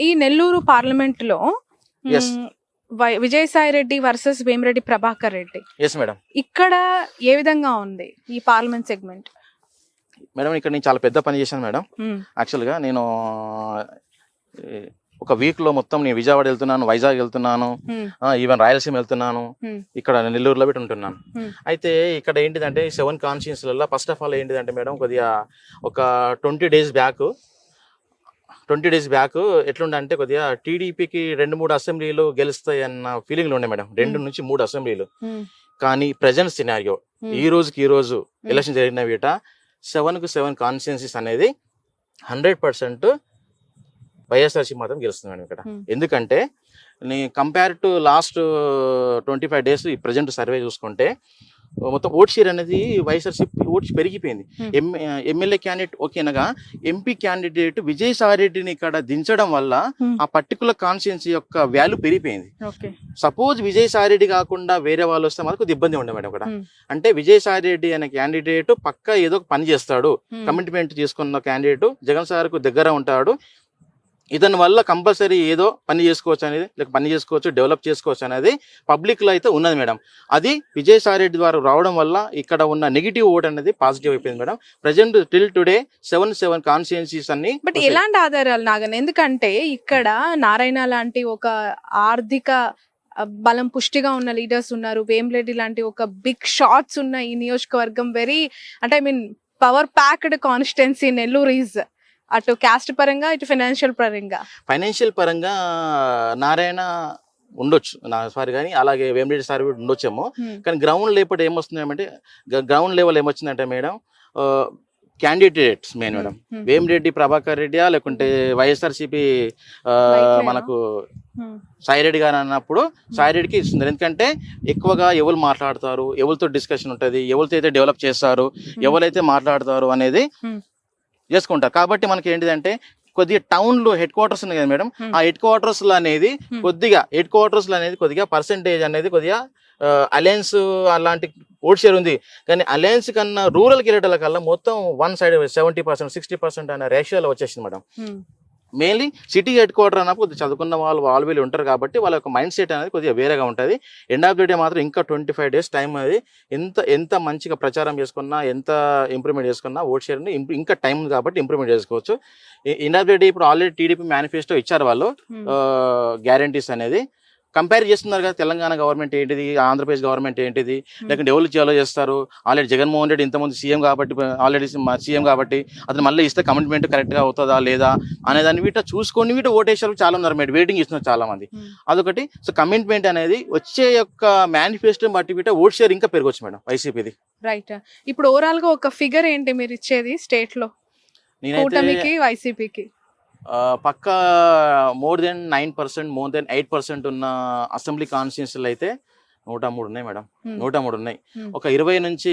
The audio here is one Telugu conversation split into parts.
ఈ నెల్లూరు పార్లమెంట్ లో విజయసాయి రెడ్డి వర్సెస్ వేమిరెడ్డి ప్రభాకర్ రెడ్డి ఇక్కడ ఏ విధంగా ఉంది ఈ పార్లమెంట్ సెగ్మెంట్? మేడం ఇక్కడ నేను చాలా పెద్ద పని చేశాను మేడం. యాక్చువల్గా నేను ఒక వీక్ లో మొత్తం నేను విజయవాడ వెళ్తున్నాను, వైజాగ్ వెళ్తున్నాను, ఈవెన్ రాయలసీమ వెళ్తున్నాను, ఇక్కడ నెల్లూరులో పెట్టి ఉంటున్నాను. అయితే ఇక్కడ ఏంటిదంటే 7 కాన్స్టిట్యూన్సీలలో ఫస్ట్ ఆఫ్ ఆల్ ఏంటిదంటే మేడం కొద్దిగా ఒక 20 days బ్యాక్ ఎట్లుండంటే కొద్దిగా టీడీపీకి 2-3 అసెంబ్లీలు గెలుస్తాయి అన్న ఫీలింగ్లు ఉండే మేడం, 2 నుంచి 3 అసెంబ్లీలు. కానీ ప్రజెంట్ సినారియో ఈ రోజు ఎలక్షన్ జరిగిన వీట 7 కాన్స్టిట్యున్సీస్ అనేది 100% వైఎస్ఆర్సీ మాత్రం గెలుస్తుంది మేడం ఇక్కడ. ఎందుకంటే కంపేర్ టు లాస్ట్ 25 days ఈ ప్రజెంట్ సర్వే చూసుకుంటే మొత్తం ఓట్ షేర్ అనేది వైఎస్ఆర్సీపీ ఓట్స్ పెరిగిపోయింది. ఎమ్మెల్యే క్యాండిడేట్ ఓకేనగా ఎంపీ క్యాండిడేట్ విజయసాయి రెడ్డిని ఇక్కడ దించడం వల్ల ఆ పర్టికులర్ కాన్స్టిట్యున్సీ యొక్క వాల్యూ పెరిగిపోయింది. సపోజ్ విజయసాయి రెడ్డి కాకుండా వేరే వాళ్ళు వస్తే మాకు కొద్ది ఇబ్బంది ఉండే మేడం ఇక్కడ. అంటే విజయసాయి రెడ్డి అనే క్యాండిడేట్ పక్కా ఏదో ఒక పని చేస్తాడు, కమిట్మెంట్ చేసుకున్న క్యాండిడేట్, జగన్ సార్ కు దగ్గర ఉంటాడు, ఇతని వల్ల కంపల్సరీ ఏదో పని చేసుకోవచ్చు అనేది, లేక పని చేసుకోవచ్చు, డెవలప్ చేసుకోవచ్చు అనేది పబ్లిక్ లో అయితే ఉన్నది మేడం. అది విజయసాయి రెడ్డి ద్వారా రావడం వల్ల ఇక్కడ ఉన్న నెగిటివ్ ఓట్ అనేది పాజిటివ్ అయిపోయింది madam. Present till today 7 constituencies అన్ని. బట్ ఎలాంటి ఆధారాలు నాగన్? ఎందుకంటే ఇక్కడ నారాయణ లాంటి ఒక ఆర్థిక బలం పుష్టిగా ఉన్న లీడర్స్ ఉన్నారు, వేమిరెడ్డి లాంటి ఒక బిగ్ షాట్స్ ఉన్న ఈ నియోజకవర్గం అంటే I mean power packed constituency Nellore is. అటు క్యాస్ట్ పరంగా, ఇటు ఫైనాన్షియల్ పరంగా నారాయణ ఉండొచ్చు సారీ, కానీ అలాగే వేమిరెడ్డి సార్ ఉండొచ్చేమో. కానీ గ్రౌండ్ లేపటి ఏమొస్తుందంటే, గ్రౌండ్ లెవెల్ ఏమొచ్చిందంటే madam candidates main madam Vemireddy Prabhakar రెడ్డియా లేకుంటే వైఎస్ఆర్సీపీ మనకు సాయి రెడ్డి గారు అన్నప్పుడు సాయి రెడ్డికి ఇస్తుంది. ఎందుకంటే ఎక్కువగా ఎవరు మాట్లాడతారు, ఎవరితో డిస్కషన్ ఉంటుంది, ఎవరితో అయితే డెవలప్ చేస్తారు, ఎవరైతే మాట్లాడతారు అనేది చేసుకుంటారు. కాబట్టి మనకి ఏంటిదంటే కొద్దిగా టౌన్ లో హెడ్ క్వార్టర్స్ ఉన్నాయి కదా మేడం, ఆ హెడ్ క్వార్టర్స్ అనేది కొద్దిగా పర్సెంటేజ్ అనేది కొద్దిగా అలయన్స్ అలాంటి ఓట్ షేర్ ఉంది. కానీ అలయన్స్ కన్నా రూరల్ కిరీటాల కల్లా మొత్తం 1 side 70%, 60% అనే రేషియోలో వచ్చేసింది madam. Mainly city head quarter అన్నప్పుడు కొద్దిగా చదువుకున్న వాళ్ళు వీళ్ళు ఉంటారు కాబట్టి వాళ్ళ యొక్క మైండ్ సెట్ అనేది కొద్దిగా వేరేగా ఉంటుంది. ఎండ్ ఆఫ్ ది డే మాత్రం ఇంకా 25 days టైం అనేది ఎంత మంచిగా ప్రచారం చేసుకున్నా, ఎంత ఇంప్రూవ్మెంట్ చేసుకున్నా ఓట్ షేర్ని ఇంకా టైం ఉంది కాబట్టి ఇంప్రూవ్మెంట్ చేసుకోవచ్చు. ఎండ్ ఆఫ్ ది డే ఇప్పుడు ఆల్రెడీ టీడీపీ మేనిఫెస్టో ఇచ్చారు వాళ్ళు, గ్యారంటీస్ అనేది కంపేర్ చేస్తున్నారు కదా, తెలంగాణ గవర్నమెంట్ ఏంటిది, ఆంధ్రప్రదేశ్ గవర్నమెంట్ ఏంటిది, లేకుంటే ఎవరు చేయాలో చేస్తారు. ఆల్రెడీ జగన్మోహన్ రెడ్డి ఇంతమంది సీఎం కాబట్టి అతను మళ్ళీ ఇస్తే కమిట్మెంట్ కరెక్ట్గా అవుతుందా లేదా అనేదాన్ని వీట చూసుకొని వీట ఓటేసారు చాలా ఉన్నారు మేడం, వెయిటింగ్ ఇస్తున్నారు చాలా మంది. అదొకటి. సో కమిట్మెంట్ అనేది వచ్చే యొక్క మేనిఫెస్టో బట్టి వీట ఓట్ షేర్ ఇంకా పెరగవచ్చు మేడం వైసీపీది. రైట్. ఇప్పుడు ఓవరాల్ గా ఒక ఫిగర్ ఏంటి మీరు ఇచ్చేది స్టేట్ లో కూటమికి వైసీపీకి? పక్కా మోర్ దెన్ 8% ఉన్న అసెంబ్లీ కాన్స్టిట్యున్సీలు అయితే 103 ఉన్నాయి మేడం, 103 ఉన్నాయి. ఒక 20 నుంచి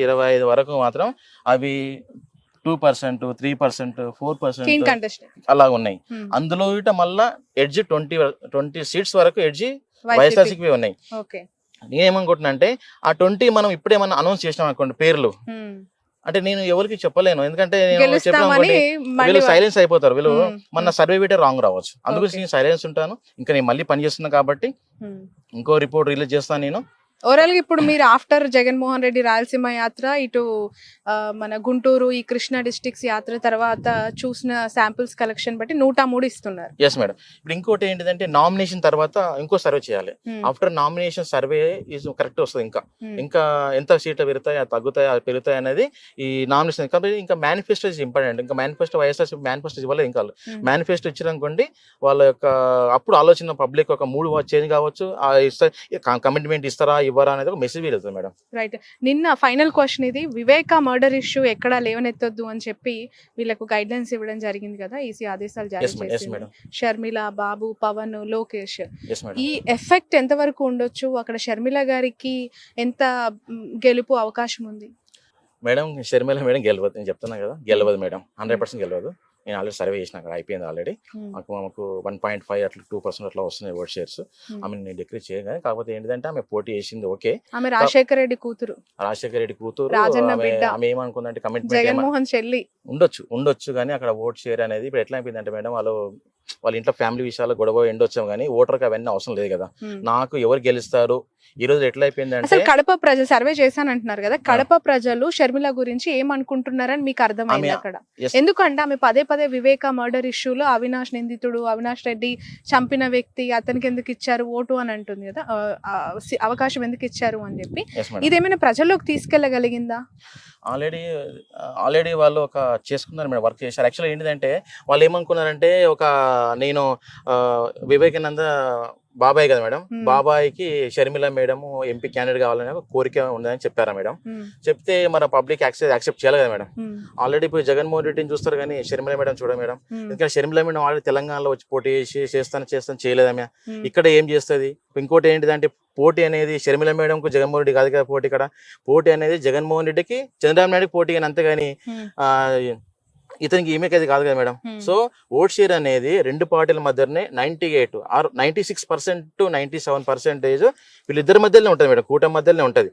25 వరకు మాత్రం అవి 2%, 3%, 4% అలా ఉన్నాయి. అందులో ఇట మళ్ళా ఎడ్జ్ 20 seats వరకు ఎడ్జ్ వైఎస్ఆర్సీకి ఉన్నాయి. నేనేమనుకుంటున్నా అంటే ఆ 20 మనం ఇప్పుడేమన్నా అనౌన్స్ చేసినాం అనుకోండి పేర్లు, అంటే నేను ఎవరికి చెప్పలేను, ఎందుకంటే వీళ్ళు సైలెన్స్ అయిపోతారు, వీళ్ళు మన సర్వే వీటే రాంగ్ రావచ్చు. అందుకు నేను సైలెన్స్ ఉంటాను. ఇంకా నేను మళ్ళీ పని చేస్తున్నా కాబట్టి ఇంకో రిపోర్ట్ రిలీజ్ చేస్తాను నేను. ఓవరాల్ గా ఇప్పుడు మీరు ఆఫ్టర్ జగన్మోహన్ రెడ్డి రాయలసీమ యాత్ర, ఇటు మన గుంటూరు ఈ కృష్ణా డిస్ట్రిక్ట్స్ యాత్ర తర్వాత చూసిన శాంపిల్స్ కలెక్షన్ బట్టి 103 ఇస్తున్నారు. Yes madam. ఇప్పుడు ఇంకోటి ఏంటిదంటే నామినేషన్ తర్వాత ఇంకో సర్వే చేయాలి. ఆఫ్టర్ నామినేషన్ సర్వే కరెక్ట్ వస్తుంది. ఇంకా ఎంత సీట్లు పెరుగుతాయి, తగ్గుతాయి, పెరుగుతాయి అనేది ఈ నామినేషన్. కాబట్టి ఇంకా మేనిఫెస్టో ఇస్ ఇంపార్టెంట్. ఇంకా మేనిఫెస్టో వైఎస్ఆర్ మేనిఫెస్టో ఇవ్వలేదు. ఇంకా మేనిఫెస్టో ఇచ్చారనుకోండి వాళ్ళ యొక్క అప్పుడు ఆలోచన పబ్లిక్ ఒక మూడు చేంజ్ కావచ్చు, కమిట్మెంట్ ఇస్తారా ఇవ్వరా అనేది ఒక మెసేజ్ వెళ్తుంది మేడం. రైట్. నిన్న ఫైనల్ క్వశ్చన్ ఇది, వివేక మర్డర్ ఇష్యూ ఎక్కడా లేవనెత్తొద్దు అని చెప్పి వీళ్ళకు గైడ్ లైన్స్ ఇవ్వడం జరిగింది కదా, ఈసీ ఆదేశాలు జారీ చేసింది. షర్మిల, బాబు, పవన్, లోకేష్, ఈ ఎఫెక్ట్ ఎంత వరకు ఉండొచ్చు? అక్కడ షర్మిల గారికి ఎంత గెలుపు అవకాశం ఉంది? మేడం షర్మిల మేడం గెలవదు, నేను చెప్తున్నా కదా, గెలవదు మేడం, 100% గెలవదు. నేను ఆల్రెడీ సర్వే చేసిన అక్కడ అయిపోయింది ఆల్రెడీ. మాకు 1.5 అట్లా 2% అట్లా వస్తున్నాయి ఓట్ షేర్స్. ఆమె నేను డిగ్రీ చేయగానే, కాకపోతే ఏంటంటే ఆమె పోటీ చేసింది ఓకే. ఆమె రాజశేఖర రెడ్డి కూతురు, రాజన్న బిడ్డ. ఆమె ఏమనుకుందంటే కమిట్మెంట్ జగన్మోహన్ చెల్లి ఉండొచ్చు కానీ అక్కడ ఓట్ షేర్ అనేది ఇప్పుడు ఎట్లా అయిపోయిందంటే మేడం, వాళ్ళ ఇంట్లో ఫ్యామిలీ విషయాలు గొడవ ఎండొచ్చాం కానీ ఓటర్కి అవన్నీ అవసరం లేదు కదా. నాకు ఎవరు గెలుస్తారు ఈ రోజు ఎట్లా అయిపోయిందంటే, అసలు కడప ప్రజలు సర్వే చేశానంటున్నారు కదా, కడప ప్రజలు షర్మిల గురించి ఏమనుకుంటున్నారని మీకు అర్థమైంది అక్కడ? ఎందుకంటే ఆమె పదే పదే వివేక మర్డర్ ఇష్యూలో అవినాష్ నిందితుడు, అవినాష్ రెడ్డి చంపిన వ్యక్తి, అతనికి ఎందుకు ఇచ్చారు ఓటు అని అంటుంది కదా, అవకాశం ఎందుకు ఇచ్చారు అని చెప్పి. ఇదేమైనా ప్రజల్లోకి తీసుకెళ్లగలిగిందా? ఆల్రెడీ వాళ్ళు ఒక చేసుకున్నారు మేడం, వర్క్ చేశారు. యాక్చువల్గా ఏంటిదంటే వాళ్ళు ఏమనుకున్నారంటే, నేను వివేకానంద బాబాయ్ కదా మేడం, బాబాయ్కి షర్మిల మేడం ఎంపీ క్యాండిడేట్ కావాలనే కోరిక ఉందని చెప్పారా మేడం. చెప్తే మన పబ్లిక్ యాక్సెప్ట్ చేయాలి కదా మేడం. ఆల్రెడీ ఇప్పుడు జగన్మోహన్ రెడ్డిని చూస్తారు కానీ షర్మిల మేడం చూడ మేడం. ఎందుకంటే షర్మిల మేడం ఆల్రెడీ తెలంగాణలో వచ్చి పోటీ చేస్తాను చేయలేదమ్మ. ఇక్కడ ఏం చేస్తుంది? ఇంకోటి ఏంటిదంటే, పోటీ అనేది షర్మిల మేడంకు జగన్మోహన్ రెడ్డి కాదు కదా పోటీ. ఇక్కడ పోటీ అనేది జగన్మోహన్ రెడ్డికి చంద్రబాబు నాయుడుకి పోటీ కానీ, అంతేగాని ఇతనికి ఈమెకి అది కాదు కదా మేడం. సో ఓట్ షేర్ అనేది రెండు పార్టీల మధ్యనే 98 ఆర్ 96% to 97% వీళ్ళిద్దరి మధ్యలోనే ఉంటుంది మేడం, కూటమి మధ్యలోనే ఉంటుంది.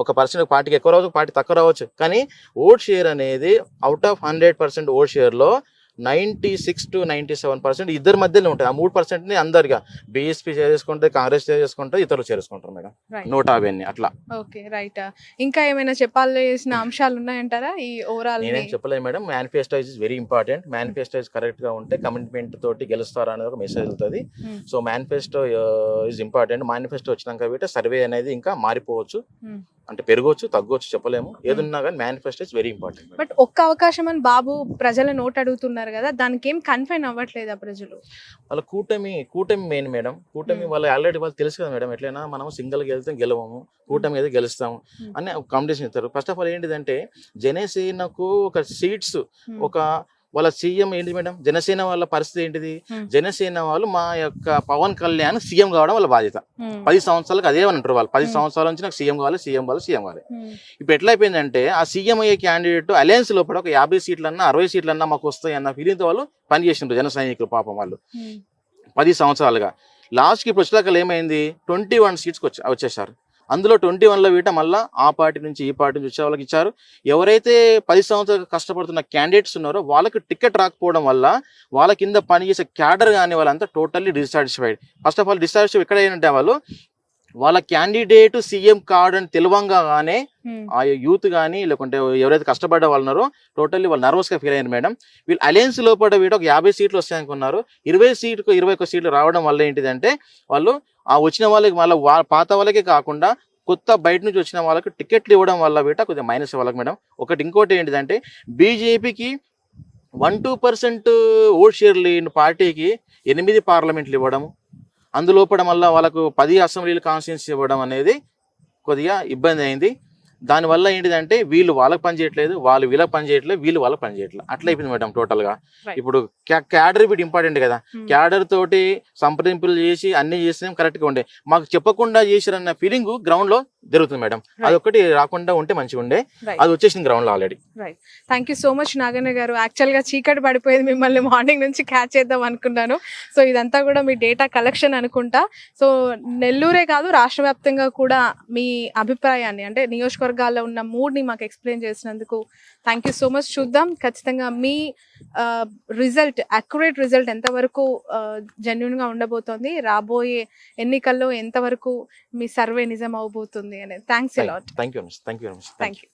ఒక పార్టీకి ఎక్కువ రావచ్చు, పార్టీ తక్కువ రావచ్చు, కానీ ఓట్ షేర్ అనేది అవుట్ ఆఫ్ 100% ఓట్ షేర్ లో 96 to 97% ఇద్దరి మధ్యలో ఉంటుంది. ఆ 3% అందరిగా బీఎస్పీ చేసుకుంటే, కాంగ్రెస్ చేసుకుంటే, ఇతరులు చేసుకుంటారు మేడం. 150 అట్లా. Okay, right. ఇంకా ఏమైనా చెప్పాల్సిన అంశాలు ఉన్నాయంటారా ఈ ఓవరాల్? నేనేం చెప్పలేదు madam. Manifesto is very important. Manifesto is correct గా ఉంటే కమిట్మెంట్ తోటి గెలుస్తారా అనేది ఒక మెసేజ్ వెళ్తుంది. So manifesto is important. Manifesto వచ్చినాక వీటి సర్వే అనేది ఇంకా మారిపోవచ్చు, అంటే పెరగవచ్చు తగ్గవచ్చు చెప్పలేము. ఏదున్నా కానీ manifesto is very important. But ఒక్క అవకాశం అని బాబు ప్రజల నోట్ అడుగుతున్నారు కదా, దానికి ఏం కన్ఫైన్ అవ్వట్లేదా ప్రజలు? వాళ్ళ కూటమి మెయిన్ మేడం. కూటమి వాళ్ళు ఆల్రెడీ వాళ్ళు తెలుసు కదా మేడం, ఎట్లయినా మనం సింగిల్ వెళ్తే గెలవము, కూటమి అయితే గెలుస్తాము అని కాంపిటీషన్ ఇస్తారు. ఫస్ట్ ఆఫ్ ఆల్ ఏంటిదంటే, జనసేనకు ఒక సీట్స్, ఒక వాళ్ళ సీఎం ఏంటి మేడం, జనసేన వాళ్ళ పరిస్థితి ఏంటిది? జనసేన వాళ్ళు మా యొక్క పవన్ కళ్యాణ్ సీఎం కావడం వాళ్ళ బాధ్యత. 10 సంవత్సరాలకు అదే అని అంటారు వాళ్ళు. 10 సంవత్సరాల నుంచి నాకు సీఎం కావాలి. ఇప్పుడు ఎట్లా అయిపోయిందంటే, ఆ సీఎం అయ్యే క్యాండిడేట్ అలయన్స్ లోపల ఒక 50 సీట్లన్నా 60 సీట్లన్నా మాకు వస్తాయి అన్న ఫీలింగ్తో వాళ్ళు పనిచేసిండ్రు జన సైనికులు. పాపం వాళ్ళు 10 సంవత్సరాలుగా లాస్ట్కి ఇప్పుడు వచ్చేదాకా ఏమైంది, 21 సీట్స్కి వచ్చేసారు. అందులో 21లో వీట మళ్ళీ ఆ పార్టీ నుంచి ఈ పార్టీ నుంచి వచ్చే వాళ్ళకి ఇచ్చారు. ఎవరైతే 10 సంవత్సరాలు కష్టపడుతున్న క్యాండిడేట్స్ ఉన్నారో వాళ్ళకి టికెట్ రాకపోవడం వల్ల వాళ్ళ కింద పనిచేసే క్యాడర్ కానీ వాళ్ళంతా totally dissatisfied. First of all dissatisfied ఎక్కడ ఏంటంటే, వాళ్ళ క్యాండిడేట్ సీఎం కావడం తెలివంగానే ఆ యూత్ కానీ లేకుంటే ఎవరైతే కష్టపడ్డ వాళ్ళు ఉన్నారో టోటల్లీ వాళ్ళు నర్వస్ గా ఫీల్ అయ్యారు మేడం. వీళ్ళు అలయన్స్ లోపల వీటి ఒక 50 సీట్లు వస్తాయనుకున్నారు. 21 సీట్లు రావడం వల్ల ఏంటిదంటే, వాళ్ళు ఆ వచ్చిన వాళ్ళకి మళ్ళీ పాత వాళ్ళకే కాకుండా కొత్త బయట నుంచి వచ్చిన వాళ్ళకి టికెట్లు ఇవ్వడం వల్ల వీట కొద్దిగా మైనస్ వాళ్ళకి మేడం. ఇంకోటి ఏంటిదంటే, బీజేపీకి 1-2% ఓట్ షేర్ లేని పార్టీకి 8 పార్లమెంట్లు ఇవ్వడం, అందులోపడం వల్ల వాళ్ళకు 10 అసెంబ్లీలు కాన్స్టిట్యూన్సీ ఇవ్వడం అనేది కొద్దిగా ఇబ్బంది అయింది. దానివల్ల ఏంటిదంటే, వీళ్ళు వాళ్ళకి పని చేయట్లేదు, వాళ్ళు వీళ్ళకి పని చేయట్లేదు, వీళ్ళు వాళ్ళకి పని చేయట్లేదు, అట్లా అయిపోయింది మేడం టోటల్ గా. ఇప్పుడు క్యాడర్ బిట్ ఇంపార్టెంట్ కదా, క్యాడర్ తోటి సంప్రదింపులు చేసి అన్ని చేసినా కరెక్ట్ గా ఉండే, మాకు చెప్పకుండా చేసిరన్న ఫీలింగ్ గ్రౌండ్ లో జరుగుతుంది మేడం. అదొకటి రాకుండా ఉంటే మంచిగా ఉండే, అది వచ్చేసింది గ్రౌండ్ లో already. Thank you so much Naganna గారు. యాక్చువల్ గా చీకటి పడిపోయింది, మిమ్మల్ని మార్నింగ్ నుంచి క్యాచ్ చేద్దాం అనుకున్నాను. సో ఇదంతా కూడా మీ డేటా కలెక్షన్ అనుకుంటా. సో నెల్లూరే కాదు, రాష్ట్ర వ్యాప్తంగా కూడా మీ అభిప్రాయాన్ని, అంటే నియోజకవర్గాల్లో ఉన్న మూడ్ని మాకు ఎక్స్ప్లెయిన్ చేసినందుకు థ్యాంక్ యూ సో మచ్. చూద్దాం ఖచ్చితంగా మీ రిజల్ట్, అక్యురేట్ రిజల్ట్ ఎంతవరకు జెన్యున్ గా ఉండబోతోంది, రాబోయే ఎన్నికల్లో ఎంతవరకు మీ సర్వే నిజం అవబోతుంది అనేది. Thanks a lot. Thank you.